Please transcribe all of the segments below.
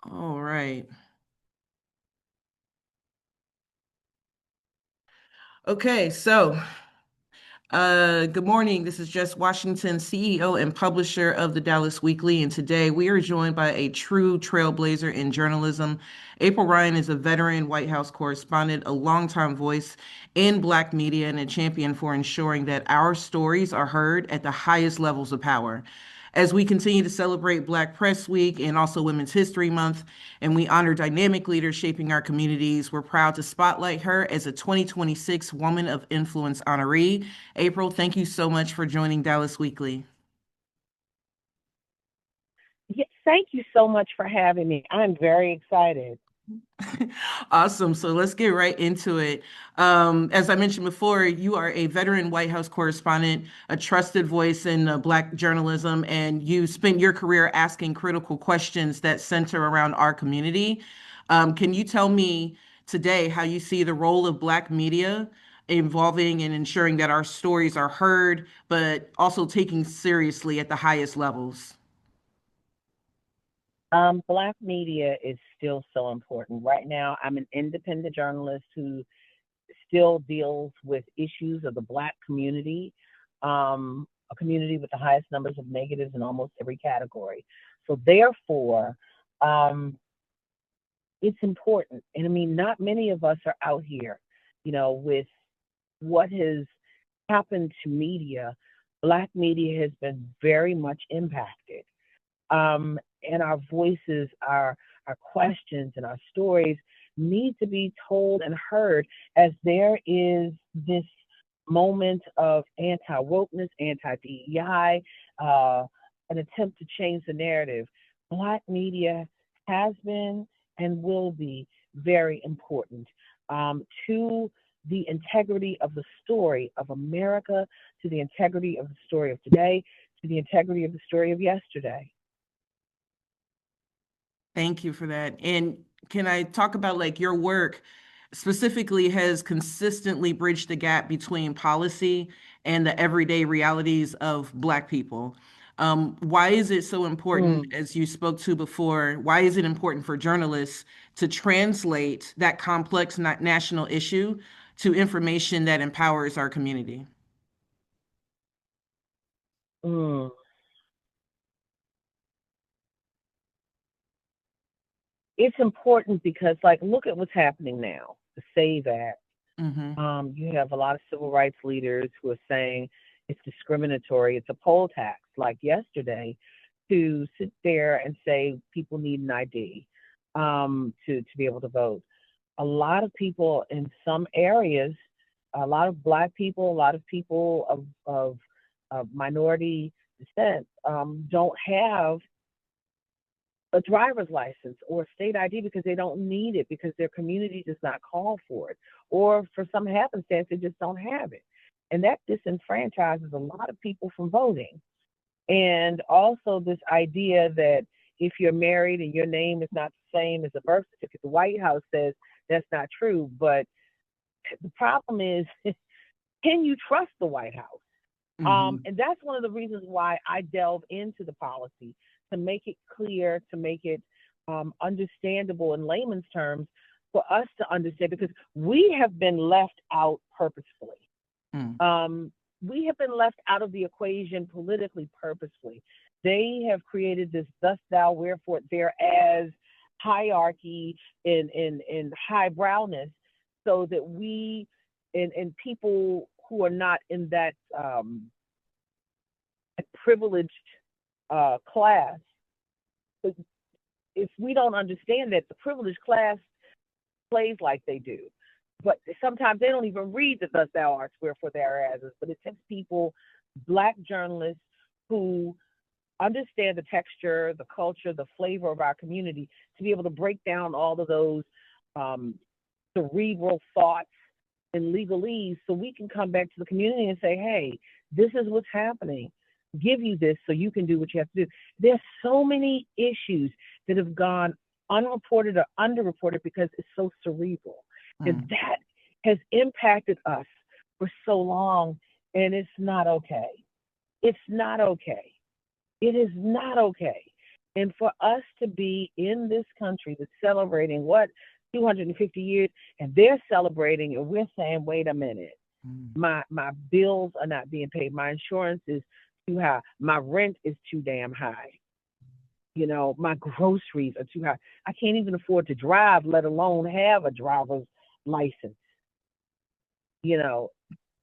All right. Okay, good morning. This is Jess Washington, CEO and publisher of the Dallas Weekly, and today we are joined by a true trailblazer in journalism. April Ryan is a veteran White House correspondent, a longtime voice in Black media, and a champion for ensuring that our stories are heard at the highest levels of power. As we continue to celebrate Black Press Week and also Women's History Month, and we honor dynamic leaders shaping our communities, we're proud to spotlight her as a 2026 Woman of Influence honoree. April, thank you so much for joining Dallas Weekly. Yeah, thank you so much for having me. I'm very excited. Awesome. So let's get right into it. As I mentioned before, you are a veteran White House correspondent, a trusted voice in Black journalism, and you spent your career asking critical questions that center around our community. Can you tell me today how you see the role of Black media involving and ensuring that our stories are heard, but also taken seriously at the highest levels? Black media is still so important. Right now, I'm an independent journalist who still deals with issues of the Black community, a community with the highest numbers of negatives in almost every category. So, therefore, um, it's important. And I mean, not many of us are out here, with what has happened to media. Black media has been very much impacted. And our voices, our questions, and our stories need to be told and heard as there is this moment of anti wokeness, anti DEI, an attempt to change the narrative. Black media has been and will be very important to the integrity of the story of America, to the integrity of the story of today, to the integrity of the story of yesterday. Thank you for that. And can I talk about like your work specifically has consistently bridged the gap between policy and the everyday realities of Black people? Why is it so important, Mm, as you spoke to before, why is it important for journalists to translate that complex national issue to information that empowers our community? mm. It's important because, like, look at what's happening now. The SAVE Act. Hmm. You have a lot of civil rights leaders who are saying it's discriminatory. It's a poll tax, like yesterday, to sit there and say people need an ID to be able to vote. A lot of people in some areas, a lot of Black people, a lot of people of minority descent don't have a driver's license or a state ID because they don't need it because their community does not call for it, or for some happenstance they just don't have it, and that disenfranchises a lot of people from voting. And also this idea that if you're married and your name is not the same as a birth certificate, the White House says that's not true, but the problem is, can you trust the White House? Hmm. And that's one of the reasons why I delve into the policy, to make it clear, to make it understandable in layman's terms for us to understand, because we have been left out purposefully. Um, we have been left out of the equation politically purposefully. They have created this thus thou wherefore thereas hierarchy in highbrowness, so that we and people who are not in that privileged class, if we don't understand that the privileged class plays like they do, but sometimes they don't even read the thus thou art wherefore there as, but it takes people, Black journalists, who understand the texture, the culture, the flavor of our community, to be able to break down all of those um, cerebral thoughts and legalese, so we can come back to the community and say, hey, this is what's happening. Give you this so you can do what you have to do. There's so many issues that have gone unreported or underreported because it's so cerebral. And Hmm. that has impacted us for so long. And it's not okay. It's not okay. It is not okay. And for us to be in this country that's celebrating what 250 years, and they're celebrating, and we're saying, wait a minute, Mm. my bills are not being paid, my insurance is too high, my rent is too damn high, my groceries are too high. I can't even afford to drive, let alone have a driver's license. You know,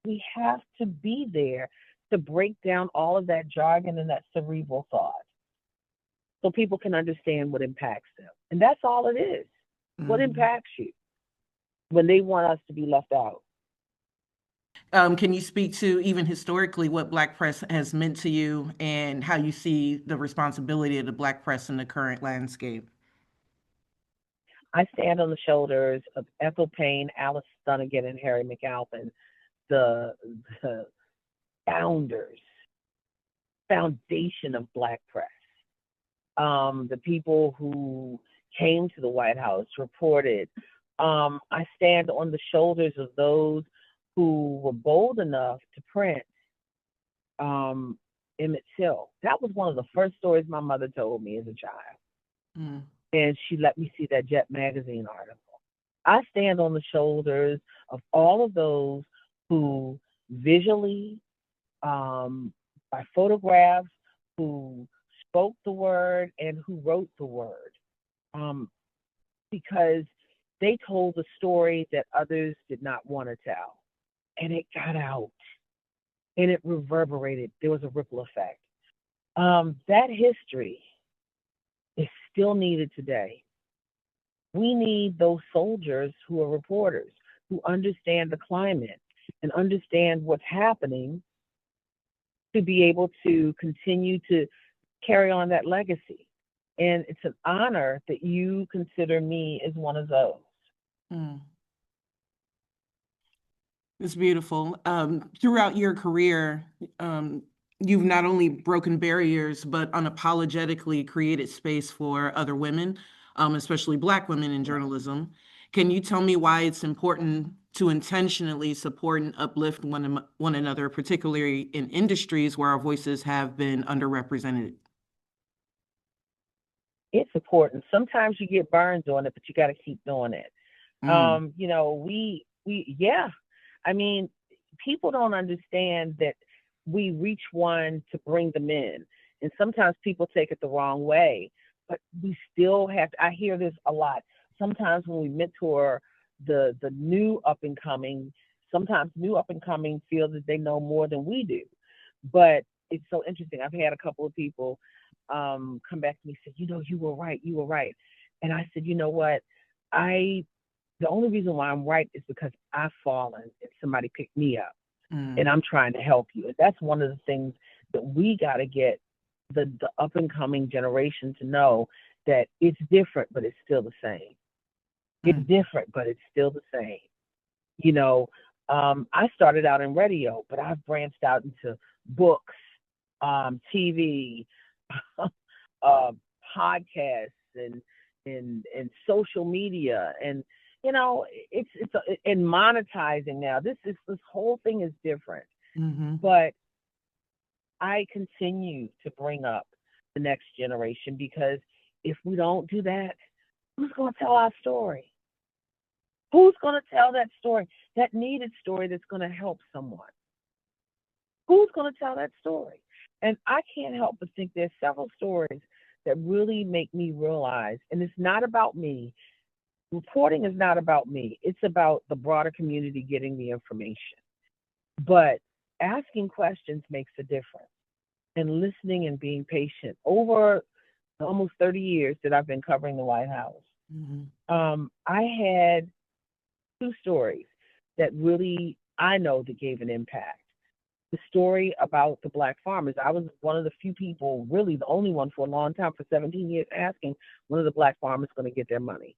we have to be there to break down all of that jargon and that cerebral thought so people can understand what impacts them. And that's all it is. What Mhm. impacts you when they want us to be left out? Can you speak to even historically what Black press has meant to you and how you see the responsibility of the Black press in the current landscape? I stand on the shoulders of Ethel Payne, Alice Dunnigan, and Harry McAlpin, the, the founders, foundation of Black press. The people who came to the White House reported. I stand on the shoulders of those who were bold enough to print um, Emmett Till. That was one of the first stories my mother told me as a child. Mm. And she let me see that Jet magazine article. I stand on the shoulders of all of those who visually, um, by photographs, who spoke the word and who wrote the word, um, because they told the story that others did not want to tell. And it got out and it reverberated. There was a ripple effect. That history is still needed today. We need those soldiers who are reporters, who understand the climate and understand what's happening to be able to continue to carry on that legacy. And it's an honor that you consider me as one of those. Mm. It's beautiful. Throughout your career, you've not only broken barriers, but unapologetically created space for other women, especially Black women in journalism. Can you tell me why it's important to intentionally support and uplift one another, particularly in industries where our voices have been underrepresented? It's important. Sometimes you get burned on it, but you got to keep doing it. Mm. Yeah. I mean, people don't understand that we reach one to bring them in, and sometimes people take it the wrong way. But we still have. I hear this a lot. Sometimes when we mentor the new up and coming, sometimes new up and coming feel that they know more than we do. But it's so interesting. I've had a couple of people come back to me and say, you were right, you were right. And I said, you know what? I the only reason why I'm right is because I've fallen and somebody picked me up, and Mm. I'm trying to help you. And that's one of the things that we got to get the up and coming generation to know, that it's different, but it's still the same. It's Mm. different, but it's still the same. You know, I started out in radio, but I've branched out into books, TV, uh, podcasts, and social media, and and monetizing now. This whole thing is different, Mhm. but I continue to bring up the next generation, because if we don't do that, who's going to tell our story? Who's going to tell that story, that needed story that's going to help someone? Who's going to tell that story? And I can't help but think there's several stories that really make me realize, and it's not about me. Reporting is not about me. It's about the broader community getting the information. But asking questions makes a difference, and listening and being patient. Over almost 30 years that I've been covering the White House, Mhm. I had two stories that really, I know, that gave an impact. The story about the Black farmers. I was one of the few people, really the only one for a long time, for 17 years, asking when are the Black farmers going to get their money?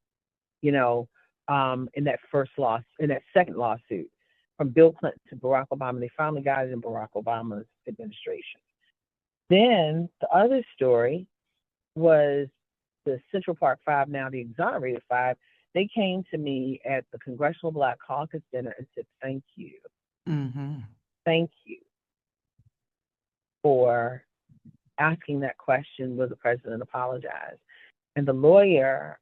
You know, in that second lawsuit from Bill Clinton to Barack Obama. They finally got it in Barack Obama's administration. Then the other story was the Central Park Five, now the exonerated Five. They came to me at the Congressional Black Caucus dinner and said, Mhm. thank you for asking that question, will the president apologize? And the lawyer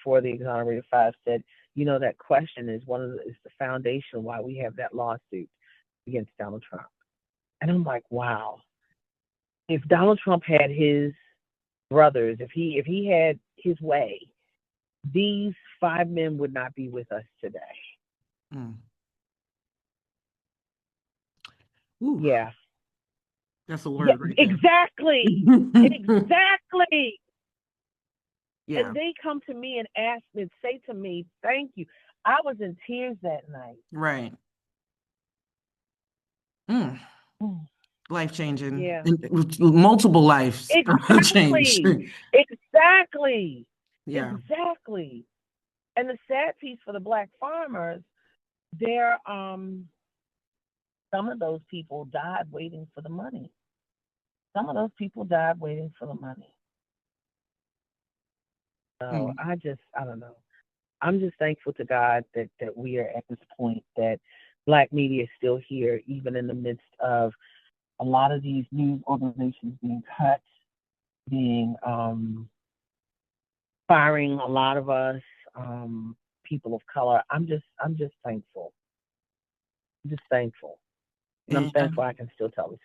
for the exonerated five said, that question is is the foundation why we have that lawsuit against Donald Trump. And I'm like, wow, if Donald Trump had his brothers, if he had his way, these five men would not be with us today. Mm. Ooh, Yeah. that's a word right there. Exactly. Exactly. Yeah. And they come to me and ask me and say to me, thank you. I was in tears that night. Right. Mm. Life changing. Yeah. Multiple lives change. Exactly. Exactly. Yeah. Exactly. And the sad piece for the Black farmers, they're some of those people died waiting for the money. Some of those people died waiting for the money. So Mm. I don't know. I'm just thankful to God that we are at this point, that Black media is still here, even in the midst of a lot of these news organizations being cut, being firing a lot of us, people of color. I'm just thankful. I'm just thankful, and I'm And thankful I can still tell this.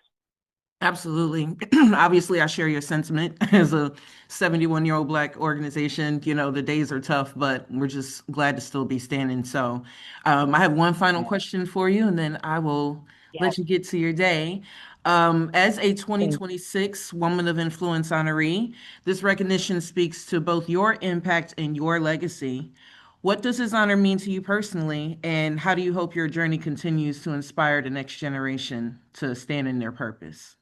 absolutely. Obviously, I share your sentiment as a 71-year-old Black organization. The days are tough, but we're just glad to still be standing. So, I have one final Yeah. question for you, and then I will Yes. let you get to your day. As a Thank 2026 Woman of Influence honoree, this recognition speaks to both your impact and your legacy. What does this honor mean to you personally, and how do you hope your journey continues to inspire the next generation to stand in their purpose?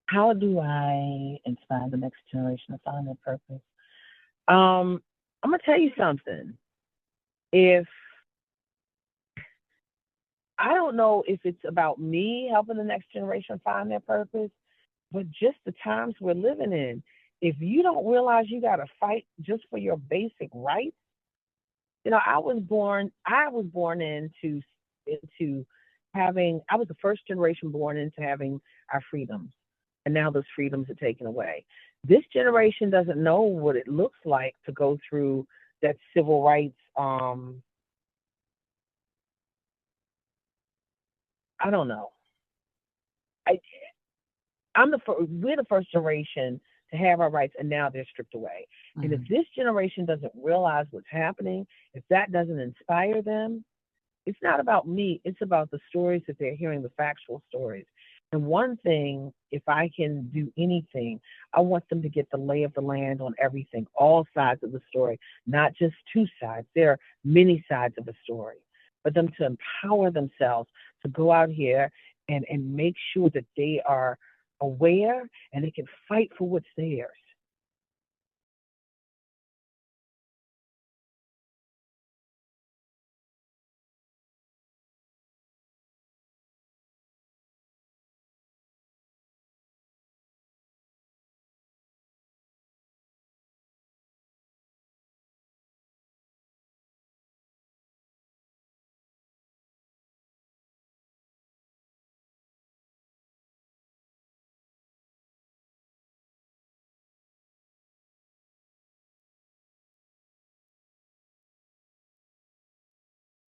How do I inspire the next generation to find their purpose? I'm gonna tell you something. If I don't know if it's about me helping the next generation find their purpose, but just the times we're living in. If you don't realize you got to fight just for your basic rights, I was born into having. I was the first generation born into having our freedoms, and now those freedoms are taken away. This generation doesn't know what it looks like to go through that civil rights. I don't know. I, we're the first generation to have our rights, and now they're stripped away. And if Mhm. this generation doesn't realize what's happening, if that doesn't inspire them, it's not about me. It's about the stories that they're hearing, the factual stories. And one thing, if I can do anything, I want them to get the lay of the land on everything, all sides of the story, not just two sides. There are many sides of the story. For them to empower themselves to go out here and make sure that they are aware and they can fight for what's theirs.